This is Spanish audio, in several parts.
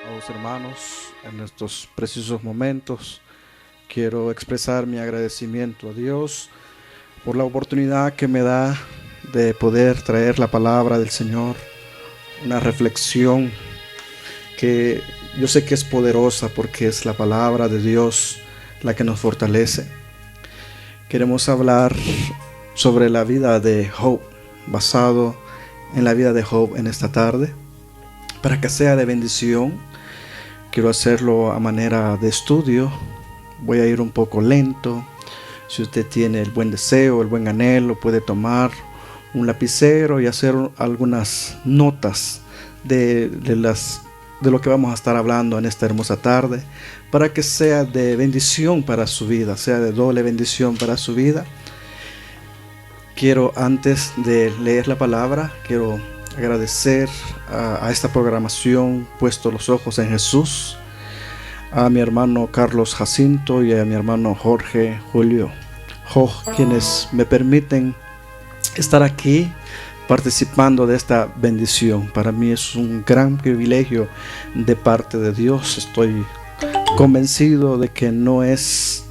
Amados hermanos, en estos precisos momentos quiero expresar mi agradecimiento a Dios por la oportunidad que me da de poder traer la palabra del Señor, una reflexión que yo sé que es poderosa porque es la palabra de Dios la que nos fortalece. Queremos hablar sobre la vida de Job, basado en la vida de Job en esta tarde, para que sea de bendición. Quiero hacerlo a manera de estudio. Voy a ir un poco lento. Si usted tiene el buen deseo, el buen anhelo, puede tomar un lapicero y hacer algunas notas de lo que vamos a estar hablando en esta hermosa tarde, para que sea de bendición para su vida, sea de doble bendición para su vida. Quiero, antes de leer la palabra, quiero agradecer a esta programación Puesto los Ojos en Jesús, a mi hermano Carlos Jacinto y a mi hermano Jorge Julio quienes me permiten estar aquí participando de esta bendición. Para mí es un gran privilegio de parte de Dios. Estoy convencido de que no es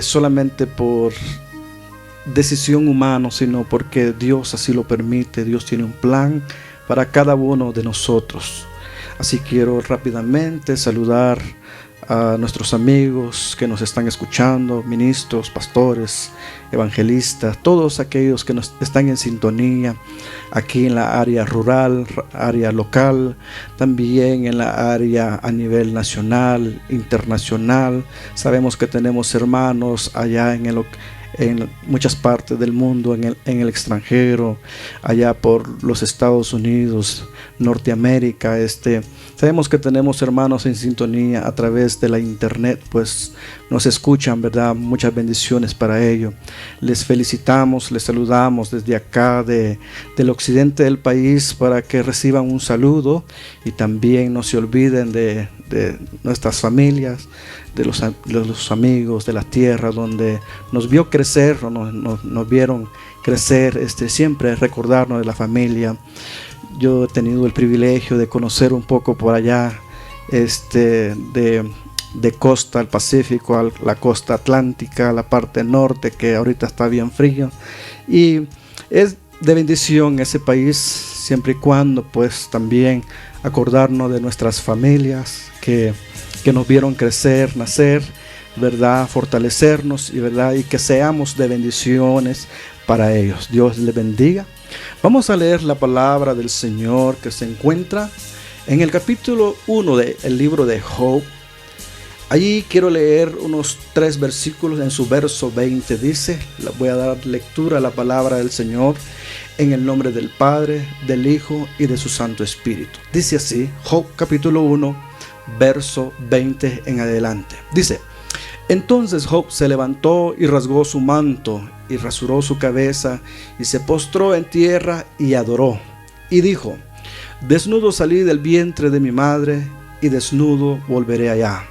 solamente por decisión humana, sino porque Dios así lo permite. Dios tiene un plan para cada uno de nosotros. Así quiero rápidamente saludar a nuestros amigos que nos están escuchando, ministros, pastores, evangelistas, todos aquellos que nos están en sintonía aquí en la área rural, área local, también en la área a nivel nacional, internacional. Sabemos que tenemos hermanos allá en muchas partes del mundo, en el extranjero, allá por los Estados Unidos, Norteamérica. Sabemos que tenemos hermanos en sintonía a través de la internet, pues nos escuchan, ¿verdad? Muchas bendiciones para ello. Les felicitamos, les saludamos desde acá del occidente del país, para que reciban un saludo y también no se olviden de nuestras familias, de los amigos de la tierra donde nos vio crecer, o nos vieron crecer. Siempre recordarnos de la familia. Yo he tenido el privilegio de conocer un poco por allá, de costa al Pacífico, a la costa atlántica, la parte norte, que ahorita está bien frío, y es de bendición ese país, siempre y cuando pues también acordarnos de nuestras familias que nos vieron crecer, nacer, ¿verdad? Fortalecernos, y ¿verdad? Y que seamos de bendiciones para ellos. Dios les bendiga. Vamos a leer la palabra del Señor, que se encuentra en el capítulo 1 del libro de Job. Allí quiero leer unos 3 versículos. En su verso 20 dice, voy a dar lectura a la palabra del Señor en el nombre del Padre, del Hijo y de su Santo Espíritu. Dice así, Job capítulo 1, verso 20 en adelante. Dice: entonces Job se levantó y rasgó su manto y rasuró su cabeza y se postró en tierra y adoró. Y dijo: desnudo salí del vientre de mi madre y desnudo volveré allá.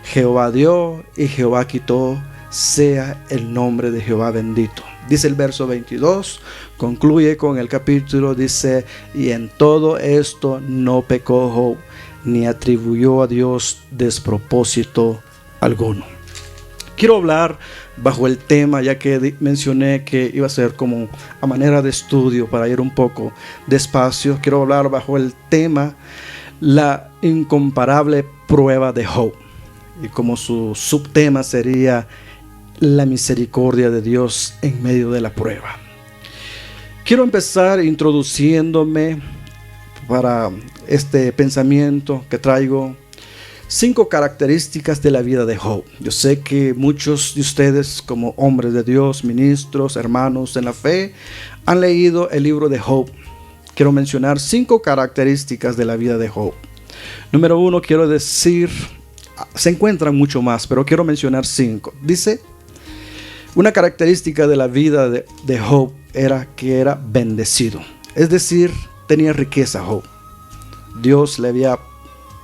Jehová dio y Jehová quitó, sea el nombre de Jehová bendito. Dice el verso 22, concluye con el capítulo, dice: y en todo esto no pecó Job, ni atribuyó a Dios despropósito alguno. Quiero hablar bajo el tema, ya que mencioné que iba a ser como a manera de estudio para ir un poco despacio. Quiero hablar bajo el tema la incomparable prueba de Job, y como su subtema sería la misericordia de Dios en medio de la prueba. Quiero empezar introduciéndome para este pensamiento que traigo 5 características de la vida de Job. Yo sé que muchos de ustedes, como hombres de Dios, ministros, hermanos en la fe, han leído el libro de Job. Quiero mencionar 5 características de la vida de Job. Número 1, quiero decir, se encuentran mucho más, pero quiero mencionar 5. Dice, una característica de la vida de Job era que era bendecido. Es decir, tenía riqueza Job. Dios le había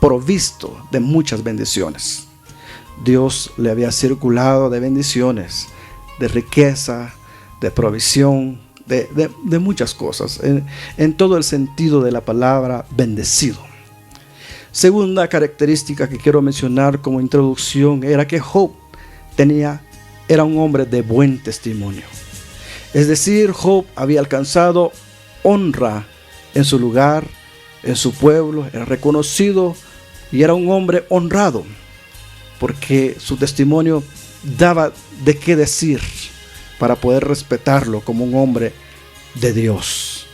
provisto de muchas bendiciones. Dios le había circulado de bendiciones, de riqueza, de provisión, de muchas cosas, en todo el sentido de la palabra bendecido. Segunda característica que quiero mencionar como introducción era que Job era un hombre de buen testimonio. Es decir, Job había alcanzado honra en su lugar, en su pueblo, era reconocido y era un hombre honrado, porque su testimonio daba de qué decir para poder respetarlo como un hombre de Dios.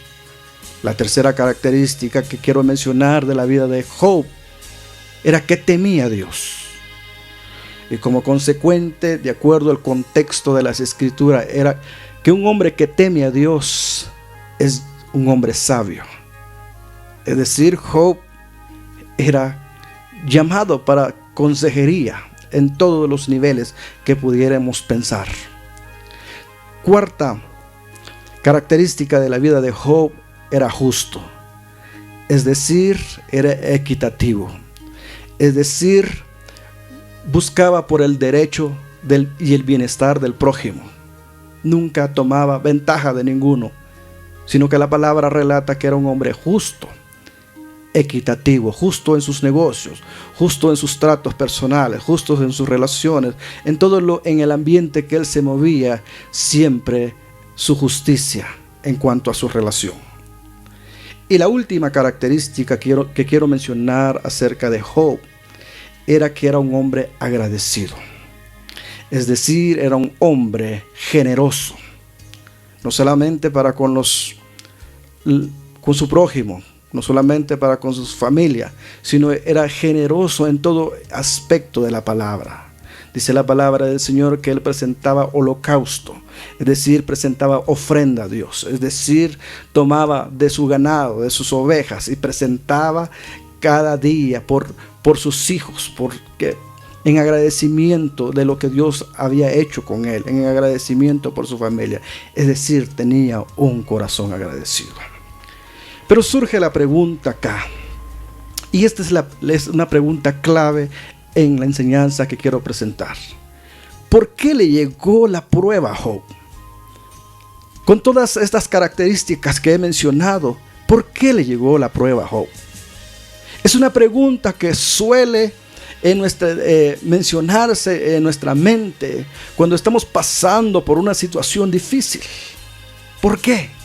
La tercera característica que quiero mencionar de la vida de Job era que temía a Dios. Y como consecuente, de acuerdo al contexto de las escrituras, era que un hombre que teme a Dios es un hombre sabio. Es decir, Job era llamado para consejería en todos los niveles que pudiéramos pensar. Cuarta característica de la vida de Job, era justo. Es decir, era equitativo. Es decir, buscaba por el derecho y el bienestar del prójimo. Nunca tomaba ventaja de ninguno, sino que la palabra relata que era un hombre justo, equitativo, justo en sus negocios, justo en sus tratos personales, justo en sus relaciones, en el ambiente que él se movía, siempre su justicia en cuanto a su relación. Y la última característica que quiero mencionar acerca de Job era que era un hombre agradecido. Es decir, era un hombre generoso, no solamente para con su prójimo, no solamente para con sus familias, sino era generoso en todo aspecto de la palabra. Dice la palabra del Señor que él presentaba holocausto, es decir, presentaba ofrenda a Dios, es decir, tomaba de su ganado, de sus ovejas y presentaba cada día por sus hijos, porque en agradecimiento de lo que Dios había hecho con él, en agradecimiento por su familia, es decir, tenía un corazón agradecido. Pero surge la pregunta acá, y esta es una pregunta clave en la enseñanza que quiero presentar. ¿Por qué le llegó la prueba a Job? Con todas estas características que he mencionado, ¿por qué le llegó la prueba a Job? Es una pregunta que suele mencionarse en nuestra mente cuando estamos pasando por una situación difícil. ¿Por qué?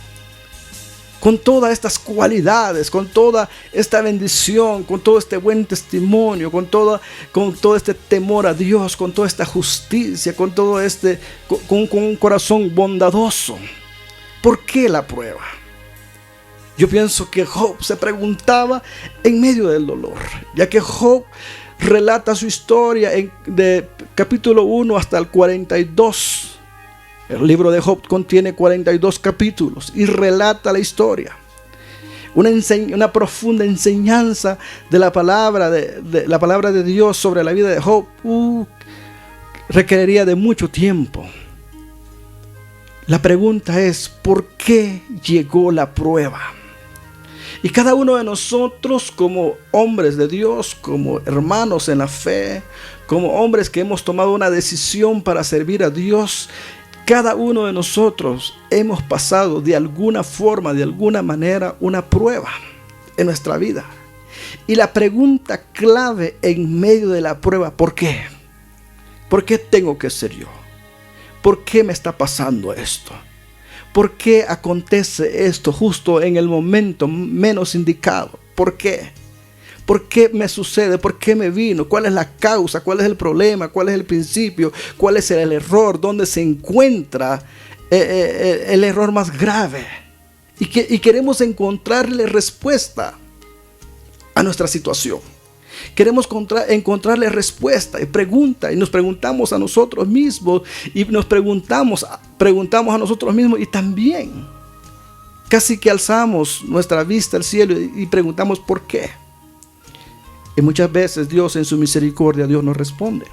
Con todas estas cualidades, con toda esta bendición, con todo este buen testimonio, con todo este temor a Dios, con toda esta justicia, con un corazón bondadoso. ¿Por qué la prueba? Yo pienso que Job se preguntaba en medio del dolor, ya que Job relata su historia de capítulo 1 hasta el 42. El libro de Job contiene 42 capítulos y relata la historia. Una profunda enseñanza de la palabra de Dios sobre la vida de Job requeriría de mucho tiempo. La pregunta es, ¿por qué llegó la prueba? Y cada uno de nosotros, como hombres de Dios, como hermanos en la fe, como hombres que hemos tomado una decisión para servir a Dios, cada uno de nosotros hemos pasado de alguna forma, de alguna manera, una prueba en nuestra vida. Y la pregunta clave en medio de la prueba, ¿por qué? ¿Por qué tengo que ser yo? ¿Por qué me está pasando esto? ¿Por qué acontece esto justo en el momento menos indicado? ¿Por qué? ¿Por qué me sucede? ¿Por qué me vino? ¿Cuál es la causa? ¿Cuál es el problema? ¿Cuál es el principio? ¿Cuál es el error? ¿Dónde se encuentra el error más grave? Y queremos encontrarle respuesta a nuestra situación. Queremos encontrarle respuesta y pregunta, y nos preguntamos a nosotros mismos, y nos preguntamos a nosotros mismos, y también casi que alzamos nuestra vista al cielo y preguntamos ¿por qué? Y muchas veces Dios en su misericordia, Dios nos responde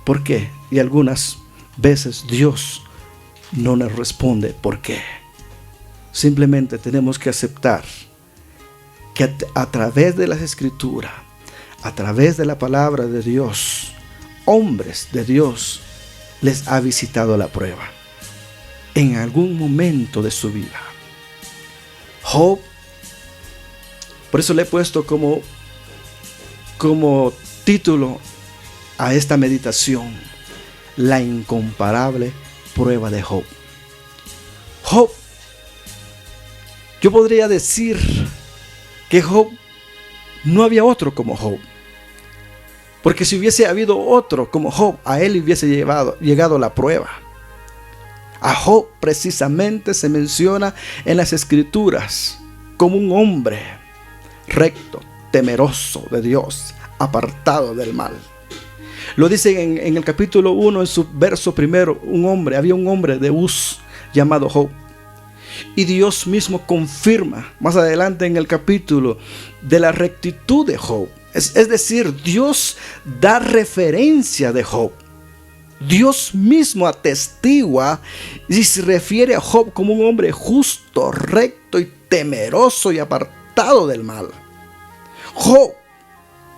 ¿por qué? Y algunas veces Dios no nos responde ¿por qué? Simplemente tenemos que aceptar que a través de las escrituras, a través de la palabra de Dios, hombres de Dios les ha visitado la prueba en algún momento de su vida. Job, por eso le he puesto como como título a esta meditación: la incomparable prueba de Job. Job, yo podría decir que Job no había otro como Job, porque si hubiese habido otro como Job, a él hubiese llegado la prueba. A Job precisamente se menciona en las Escrituras como un hombre recto, temeroso de Dios, apartado del mal. Lo dice en el capítulo 1, en su verso primero, había un hombre de Uz llamado Job. Y Dios mismo confirma más adelante en el capítulo de la rectitud de Job. Es decir, Dios da referencia de Job. Dios mismo atestigua y se refiere a Job como un hombre justo, recto y temeroso y apartado del mal. Job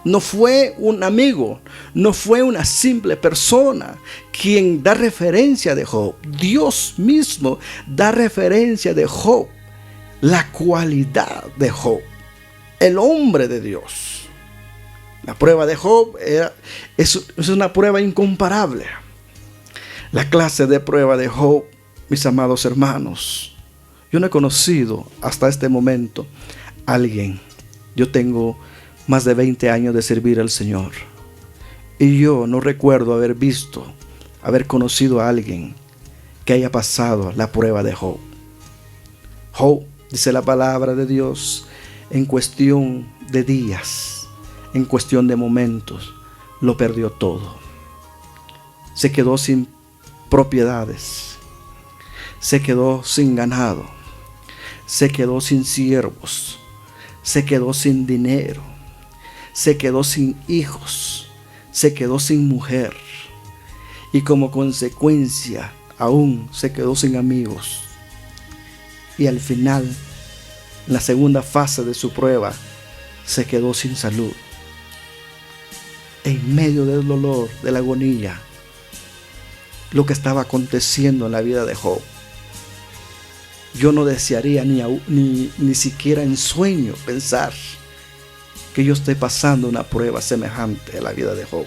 no fue un amigo, no fue una simple persona quien da referencia de Job. Dios mismo da referencia de Job, la cualidad de Job, el hombre de Dios. La prueba de Job es una prueba incomparable. La clase de prueba de Job, mis amados hermanos, yo no he conocido hasta este momento a alguien. Yo tengo más de 20 años de servir al Señor, y yo no recuerdo haber conocido a alguien que haya pasado la prueba de Job. Job, dice la palabra de Dios, en cuestión de días, en cuestión de momentos, lo perdió todo. Se quedó sin propiedades, se quedó sin ganado, se quedó sin siervos, se quedó sin dinero, se quedó sin hijos, se quedó sin mujer, y como consecuencia aún se quedó sin amigos. Y al final, en la segunda fase de su prueba, se quedó sin salud. En medio del dolor, de la agonía, lo que estaba aconteciendo en la vida de Job, yo no desearía ni siquiera en sueño pensar que yo estoy pasando una prueba semejante a la vida de Job.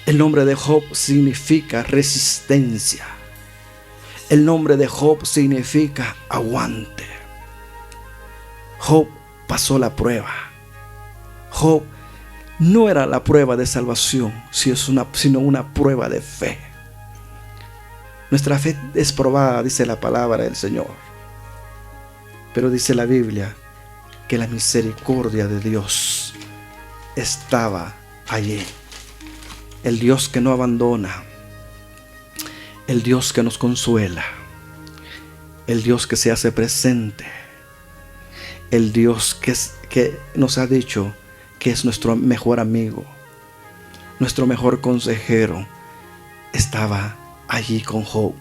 El nombre de Job significa resistencia. El nombre de Job significa aguante. Job pasó la prueba. Job no era la prueba de salvación, sino una prueba de fe. Nuestra fe es probada, dice la palabra del Señor. Pero dice la Biblia que la misericordia de Dios estaba allí. El Dios que no abandona, el Dios que nos consuela, el Dios que se hace presente, el Dios que nos ha dicho que es nuestro mejor amigo, nuestro mejor consejero, estaba allí con Job,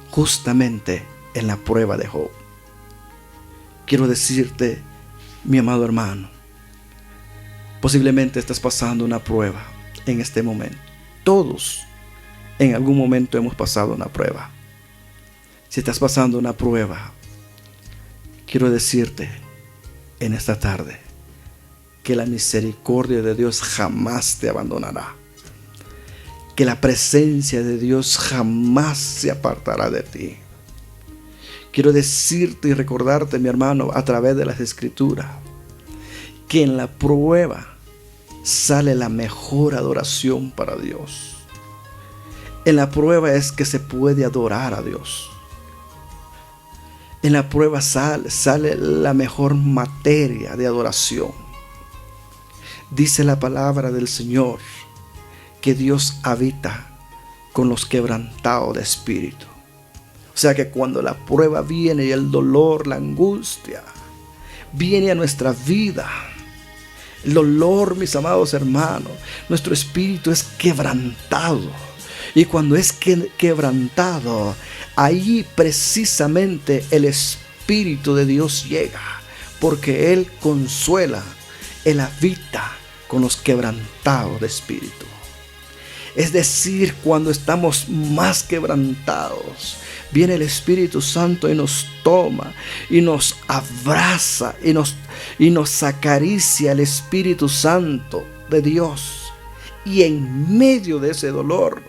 justamente en la prueba de Job. Quiero decirte, mi amado hermano, posiblemente estás pasando una prueba en este momento. Todos en algún momento hemos pasado una prueba. Si estás pasando una prueba, quiero decirte en esta tarde que la misericordia de Dios jamás te abandonará, que la presencia de Dios jamás se apartará de ti. Quiero decirte y recordarte, mi hermano, a través de las Escrituras, que en la prueba sale la mejor adoración para Dios. En la prueba es que se puede adorar a Dios. En la prueba sale la mejor materia de adoración. Dice la palabra del Señor que Dios habita con los quebrantados de espíritu. O sea que cuando la prueba viene y el dolor, la angustia, viene a nuestra vida, el dolor, mis amados hermanos, nuestro espíritu es quebrantado. Y cuando es quebrantado, ahí precisamente el Espíritu de Dios llega, porque Él consuela, Él habita con los quebrantados de espíritu. Es decir, cuando estamos más quebrantados, viene el Espíritu Santo y nos toma y nos abraza y nos acaricia el Espíritu Santo de Dios. Y en medio de ese dolor,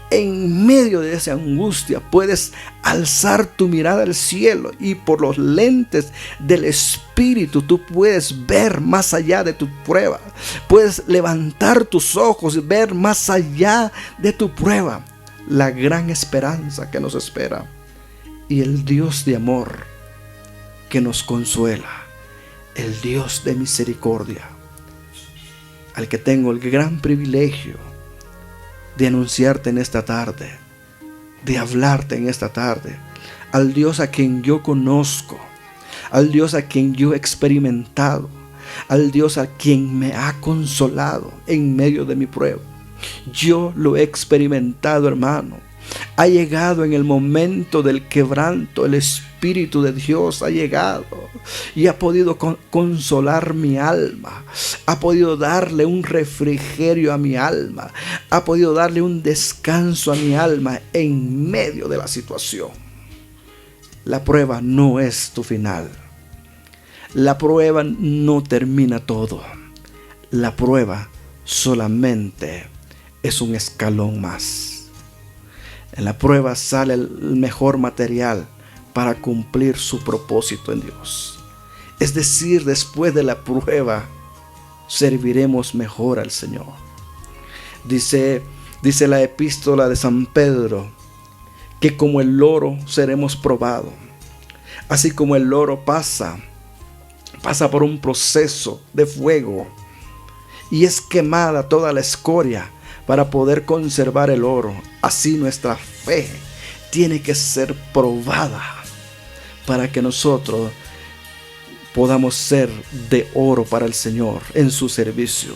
en medio de esa angustia, puedes alzar tu mirada al cielo y por los lentes del Espíritu tú puedes ver más allá de tu prueba. Puedes levantar tus ojos y ver más allá de tu prueba la gran esperanza que nos espera y el Dios de amor que nos consuela, el Dios de misericordia, al que tengo el gran privilegio de anunciarte en esta tarde, de hablarte en esta tarde, al Dios a quien yo conozco, al Dios a quien yo he experimentado, al Dios a quien me ha consolado en medio de mi prueba. Yo lo he experimentado, hermano. Ha llegado en el momento del quebranto, el Espíritu de Dios ha llegado y ha podido consolar mi alma, ha podido darle un refrigerio a mi alma, ha podido darle un descanso a mi alma en medio de la situación. La prueba no es tu final. La prueba no termina todo. La prueba solamente es un escalón más. En la prueba sale el mejor material para cumplir su propósito en Dios. Es decir, después de la prueba, serviremos mejor al Señor. Dice la epístola de San Pedro, que como el oro seremos probados. Así como el oro pasa por un proceso de fuego y es quemada toda la escoria para poder conservar el oro. Así nuestra fe tiene que ser probada para que nosotros podamos ser de oro para el Señor en su servicio.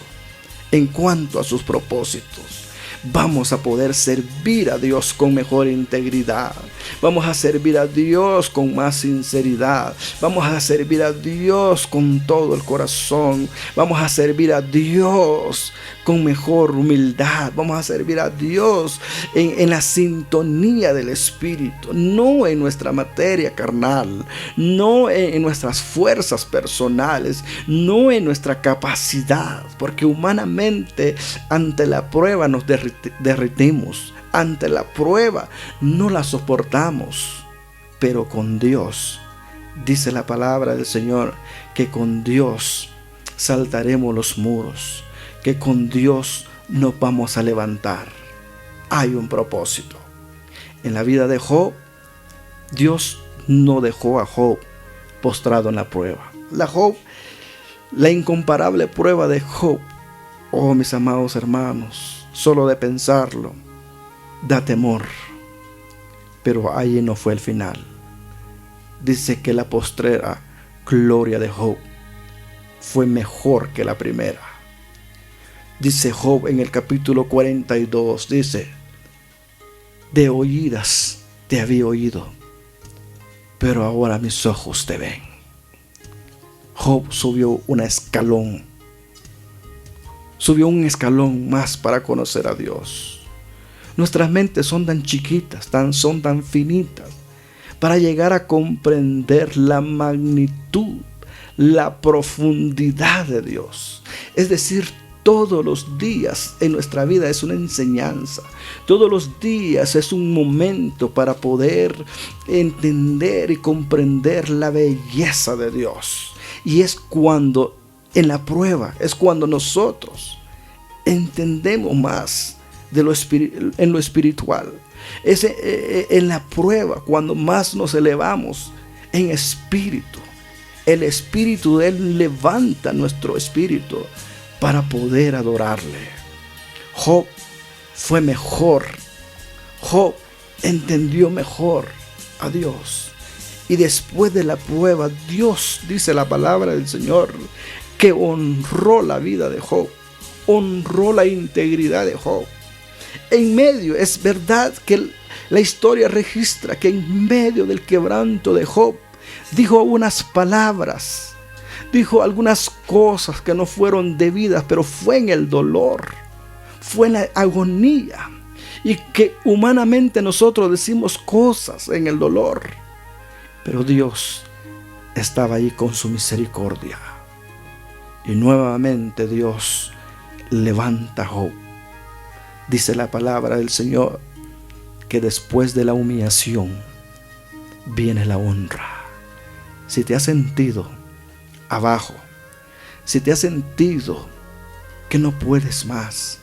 En cuanto a sus propósitos, vamos a poder servir a Dios con mejor integridad. Vamos a servir a Dios con más sinceridad. Vamos a servir a Dios con todo el corazón. Vamos a servir a Dios con mejor humildad. Vamos a servir a Dios en la sintonía del Espíritu, no en nuestra materia carnal, no en nuestras fuerzas personales, no en nuestra capacidad, porque humanamente ante la prueba nos derretimos, ante la prueba no la soportamos, pero con Dios, dice la palabra del Señor, que con Dios saltaremos los muros, que con Dios nos vamos a levantar. Hay un propósito. En la vida de Job, Dios no dejó a Job postrado en la prueba. La incomparable prueba de Job, oh mis amados hermanos, solo de pensarlo da temor. Pero ahí no fue el final. Dice que la postrera gloria de Job fue mejor que la primera. Dice Job en el capítulo 42, dice: de oídas te había oído, pero ahora mis ojos te ven. Job subió un escalón más para conocer a Dios. Nuestras mentes son tan chiquitas, son tan finitas, para llegar a comprender la magnitud, la profundidad de Dios. Es decir, todos los días en nuestra vida es una enseñanza. Todos los días es un momento para poder entender y comprender la belleza de Dios. Y es cuando en la prueba, es cuando nosotros entendemos más en lo espiritual. Es en la prueba cuando más nos elevamos en espíritu. El Espíritu de Él levanta nuestro espíritu para poder adorarle. Job fue mejor. Job entendió mejor a Dios. Y después de la prueba, Dios, dice la palabra del Señor, que honró la vida de Job, honró la integridad de Job. En medio, es verdad que la historia registra que en medio del quebranto de Job, dijo unas palabras, dijo algunas cosas que no fueron debidas, pero fue en el dolor, fue en la agonía, y que humanamente nosotros decimos cosas en el dolor, pero Dios estaba ahí con su misericordia. Y nuevamente Dios levanta a Job. Dice la palabra del Señor que después de la humillación viene la honra. Si te has sentido abajo, si te has sentido que no puedes más,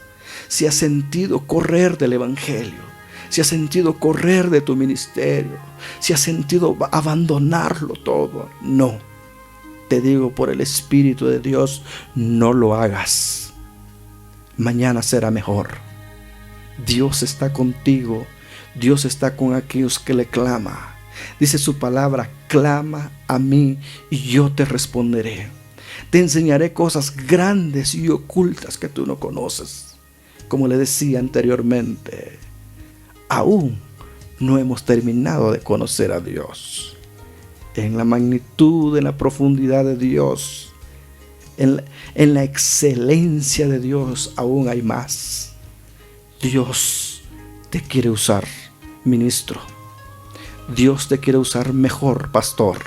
si has sentido correr del evangelio, si has sentido correr de tu ministerio, si has sentido abandonarlo todo, no, te digo por el Espíritu de Dios, no lo hagas. Mañana será mejor. Dios está contigo. Dios está con aquellos que le clama. Dice su palabra: clama a mí y yo te responderé. Te enseñaré cosas grandes y ocultas que tú no conoces. Como le decía anteriormente, aún no hemos terminado de conocer a Dios. En la magnitud, en la profundidad de Dios, en la excelencia de Dios, aún hay más. Dios te quiere usar, ministro. Dios te quiere usar mejor, pastor.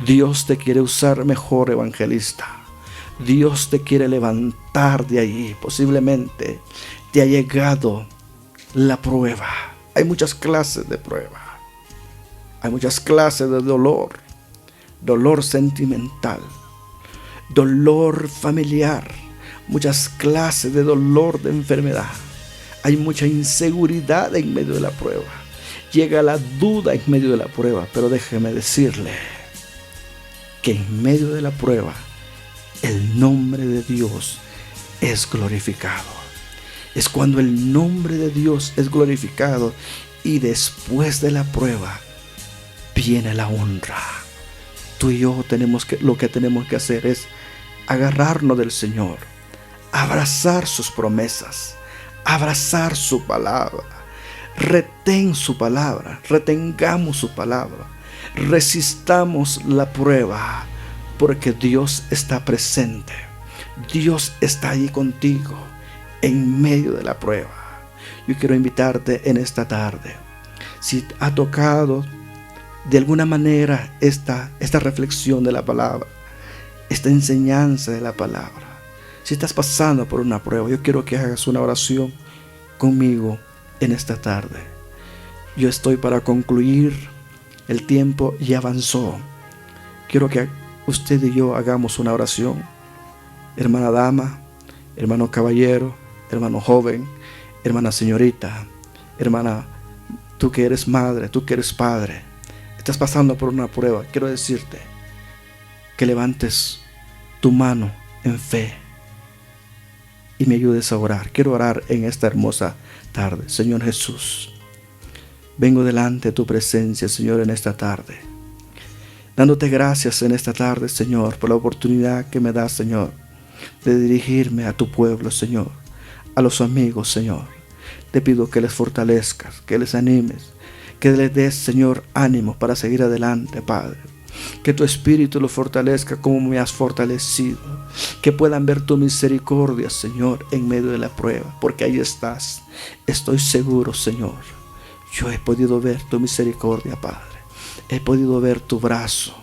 Dios te quiere usar mejor, evangelista. Dios te quiere levantar de allí. Posiblemente te ha llegado la prueba. Hay muchas clases de prueba. Hay muchas clases de dolor. Dolor sentimental, dolor familiar, muchas clases de dolor de enfermedad. Hay mucha inseguridad en medio de la prueba. Llega la duda en medio de la prueba. Pero déjeme decirle que en medio de la prueba el nombre de Dios es glorificado. Es cuando el nombre de Dios es glorificado, y después de la prueba viene la honra. Tú y yo lo que tenemos que hacer es agarrarnos del Señor, abrazar sus promesas, abrazar su palabra. Retén su palabra, retengamos su palabra, resistamos la prueba, porque Dios está presente. Dios está ahí contigo en medio de la prueba. Yo quiero invitarte en esta tarde, si ha tocado de alguna manera esta reflexión de la palabra, esta enseñanza de la palabra, si estás pasando por una prueba, yo quiero que hagas una oración conmigo en esta tarde. Yo estoy para concluir, el tiempo ya avanzó. Quiero que usted y yo hagamos una oración. Hermana dama, hermano caballero, hermano joven, hermana señorita, hermana, tú que eres madre, tú que eres padre, estás pasando por una prueba. Quiero decirte que levantes tu mano en fe y me ayudes a orar. Quiero orar en esta hermosa tarde. Señor Jesús, vengo delante de tu presencia, Señor, en esta tarde, dándote gracias en esta tarde, Señor, por la oportunidad que me das, Señor, de dirigirme a tu pueblo, Señor, a los amigos, Señor. Te pido que les fortalezcas, que les animes, que les des, Señor, ánimo para seguir adelante, Padre. Que tu Espíritu lo fortalezca como me has fortalecido. Que puedan ver tu misericordia, Señor, en medio de la prueba, porque ahí estás. Estoy seguro, Señor. Yo he podido ver tu misericordia, Padre. He podido ver tu brazo.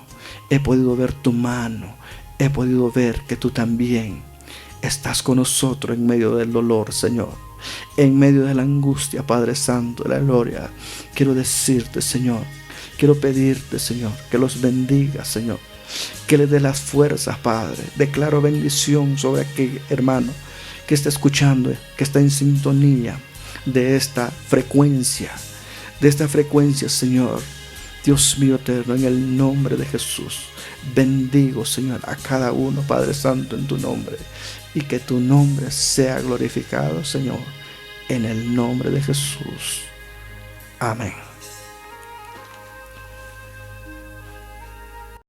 He podido ver tu mano. He podido ver que tú también estás con nosotros en medio del dolor, Señor. En medio de la angustia, Padre Santo de la gloria. Quiero decirte, Señor, quiero pedirte, Señor, que los bendiga, Señor, que les dé las fuerzas, Padre. Declaro bendición sobre aquel hermano que está escuchando, que está en sintonía de esta frecuencia, Señor. Dios mío eterno, en el nombre de Jesús, bendigo, Señor, a cada uno, Padre Santo, en tu nombre, y que tu nombre sea glorificado, Señor, en el nombre de Jesús. Amén.